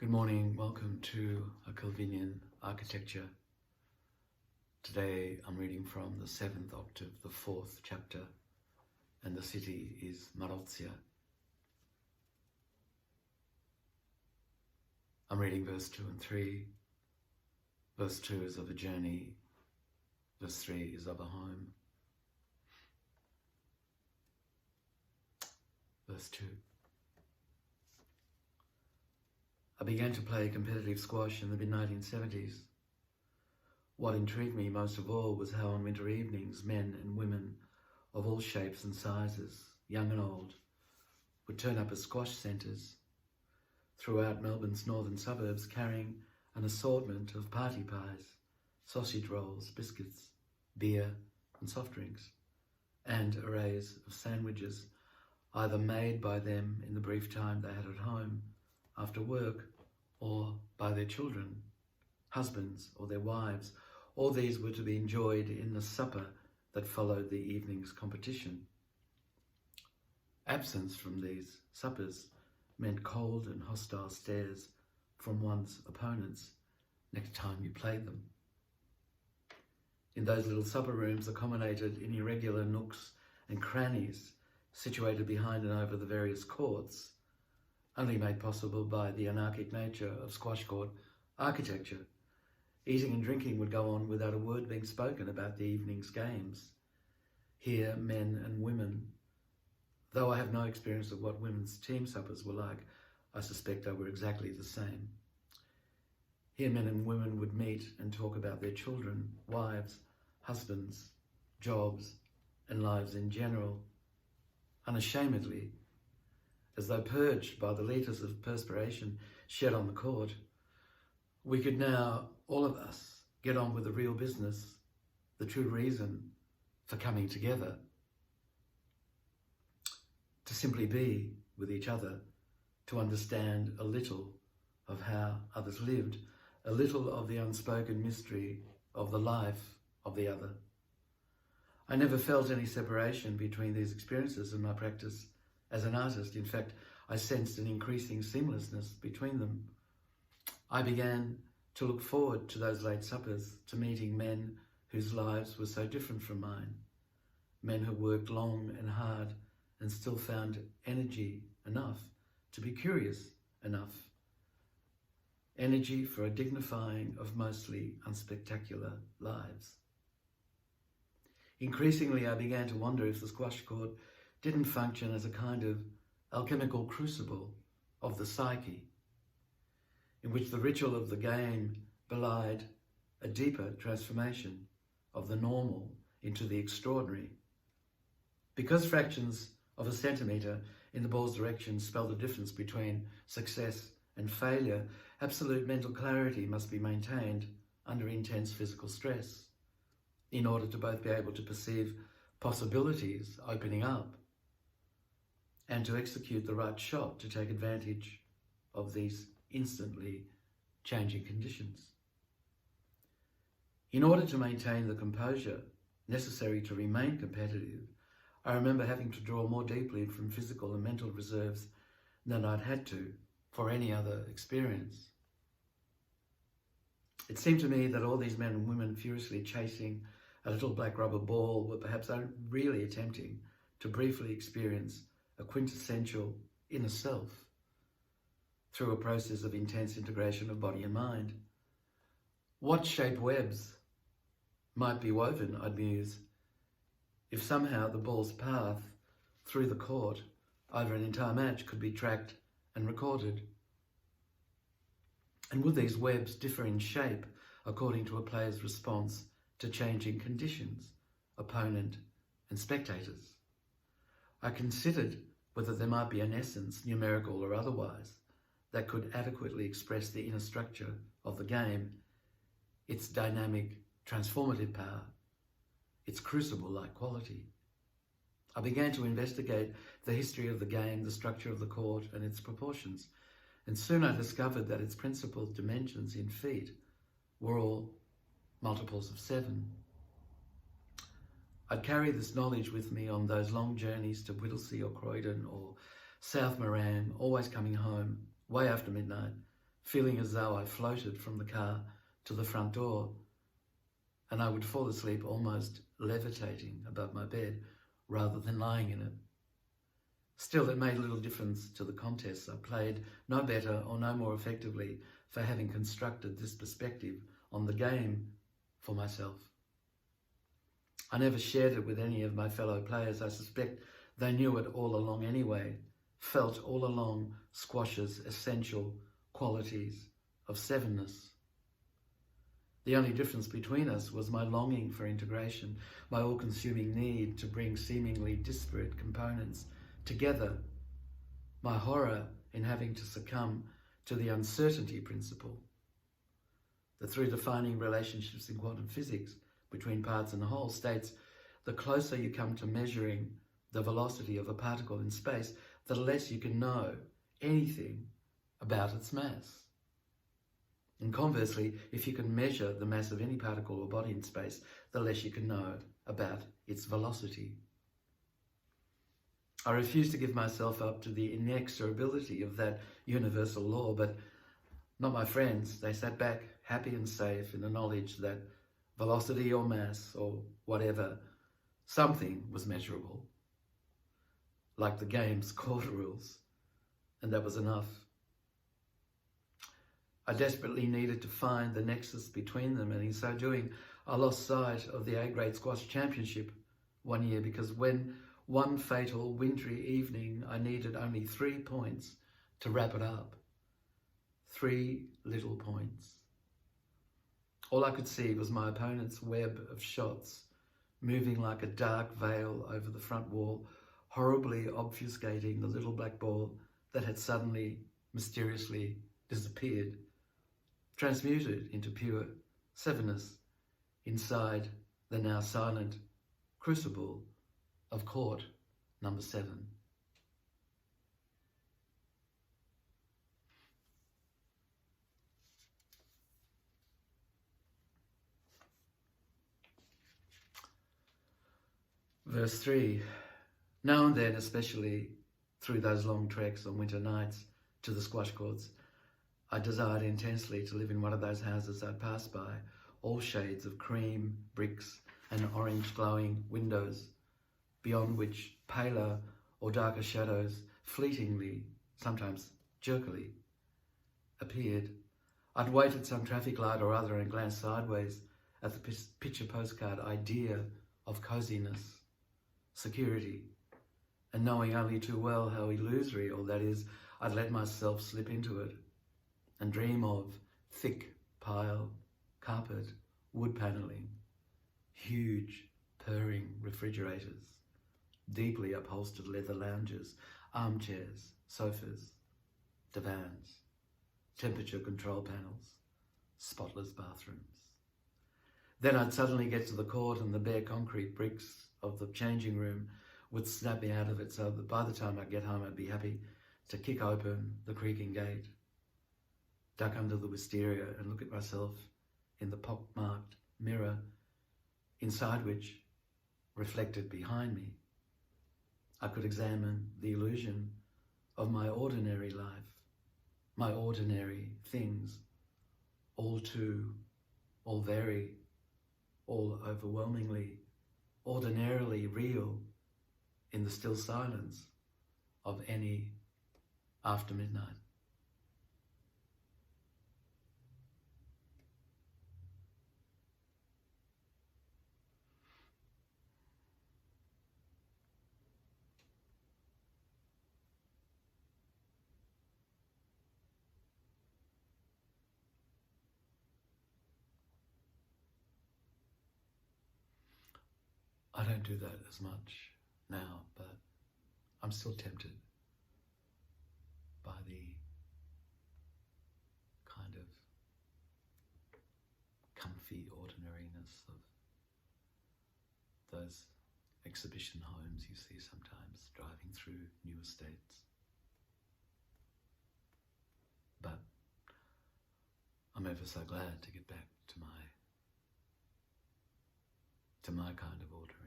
Good morning, welcome to a Calvinian architecture. Today I'm reading from the 7th octave, the 4th chapter, and the city is Marozia. I'm reading verse 2 and 3. Verse 2 is of a journey, verse 3 is of a home. Verse 2. I began to play competitive squash in the mid-1970s. What intrigued me most of all was how on winter evenings men and women of all shapes and sizes, young and old, would turn up at squash centres throughout Melbourne's northern suburbs carrying an assortment of party pies, sausage rolls, biscuits, beer and soft drinks, and arrays of sandwiches either made by them in the brief time they had at home after work, or by their children, husbands, or their wives. All these were to be enjoyed in the supper that followed the evening's competition. Absence from these suppers meant cold and hostile stares from one's opponents next time you played them. In those little supper rooms accommodated in irregular nooks and crannies situated behind and over the various courts, only made possible by the anarchic nature of squash court architecture, eating and drinking would go on without a word being spoken about the evening's games. Here, men and women, though I have no experience of what women's team suppers were like, I suspect they were exactly the same. Here, men and women would meet and talk about their children, wives, husbands, jobs, and lives in general, unashamedly, as though purged by the litres of perspiration shed on the court. We could now, all of us, get on with the real business, the true reason for coming together. To simply be with each other, to understand a little of how others lived, a little of the unspoken mystery of the life of the other. I never felt any separation between these experiences and my practice as an artist. In fact, I sensed an increasing seamlessness between them. I began to look forward to those late suppers, to meeting men whose lives were so different from mine, men who worked long and hard and still found energy enough to be curious enough, energy for a dignifying of mostly unspectacular lives. Increasingly, I began to wonder if the squash court didn't function as a kind of alchemical crucible of the psyche, in which the ritual of the game belied a deeper transformation of the normal into the extraordinary. Because fractions of a centimetre in the ball's direction spell the difference between success and failure, absolute mental clarity must be maintained under intense physical stress in order to both be able to perceive possibilities opening up and to execute the right shot to take advantage of these instantly changing conditions. In order to maintain the composure necessary to remain competitive, I remember having to draw more deeply from physical and mental reserves than I'd had to for any other experience. It seemed to me that all these men and women furiously chasing a little black rubber ball were perhaps really attempting to briefly experience a quintessential inner self through a process of intense integration of body and mind. What shape webs might be woven, I'd muse, if somehow the ball's path through the court over an entire match could be tracked and recorded? And would these webs differ in shape according to a player's response to changing conditions, opponent and spectators? I considered whether there might be an essence, numerical or otherwise, that could adequately express the inner structure of the game, its dynamic, transformative power, its crucible-like quality. I began to investigate the history of the game, the structure of the court and its proportions, and soon I discovered that its principal dimensions in feet were all multiples of 7. I'd carry this knowledge with me on those long journeys to Whittlesea or Croydon or South Moran, always coming home way after midnight, feeling as though I floated from the car to the front door, and I would fall asleep almost levitating above my bed rather than lying in it. Still, it made little difference to the contests. I played no better or no more effectively for having constructed this perspective on the game for myself. I never shared it with any of my fellow players. I suspect they knew it all along anyway, felt all along squash's essential qualities of sevenness. The only difference between us was my longing for integration, my all-consuming need to bring seemingly disparate components together, my horror in having to succumb to the uncertainty principle. The three defining relationships in quantum physics between parts and the whole states the closer you come to measuring the velocity of a particle in space, the less you can know anything about its mass. And conversely, if you can measure the mass of any particle or body in space, the less you can know about its velocity. I refuse to give myself up to the inexorability of that universal law, but not my friends. They sat back, happy and safe, in the knowledge that velocity or mass or whatever, something was measurable, like the game's quarter rules, and that was enough. I desperately needed to find the nexus between them, and in so doing, I lost sight of the A-grade squash championship one year, because when one fatal wintry evening I needed only 3 points to wrap it up. 3 little points. All I could see was my opponent's web of shots, moving like a dark veil over the front wall, horribly obfuscating the little black ball that had suddenly, mysteriously disappeared, transmuted into pure sevenness inside the now silent crucible of court number 7. Verse 3. Now and then, especially through those long treks on winter nights to the squash courts, I desired intensely to live in one of those houses I'd passed by, all shades of cream, bricks, and orange glowing windows, beyond which paler or darker shadows fleetingly, sometimes jerkily, appeared. I'd wait at some traffic light or other and glance sideways at the picture postcard idea of coziness, security, and knowing only too well how illusory all that is, I'd let myself slip into it and dream of thick pile, carpet, wood paneling, huge purring refrigerators, deeply upholstered leather lounges, armchairs, sofas, divans, temperature control panels, spotless bathrooms. Then I'd suddenly get to the court and the bare concrete bricks of the changing room would snap me out of it, so that by the time I'd get home I'd be happy to kick open the creaking gate, duck under the wisteria and look at myself in the pock-marked mirror, inside which, reflected behind me, I could examine the illusion of my ordinary life, my ordinary things, all too, all very, all overwhelmingly, ordinarily real in the still silence of any after midnight. I don't do that as much now, but I'm still tempted by the kind of comfy ordinariness of those exhibition homes you see sometimes driving through new estates. But I'm ever so glad to get back to my kind of ordinary.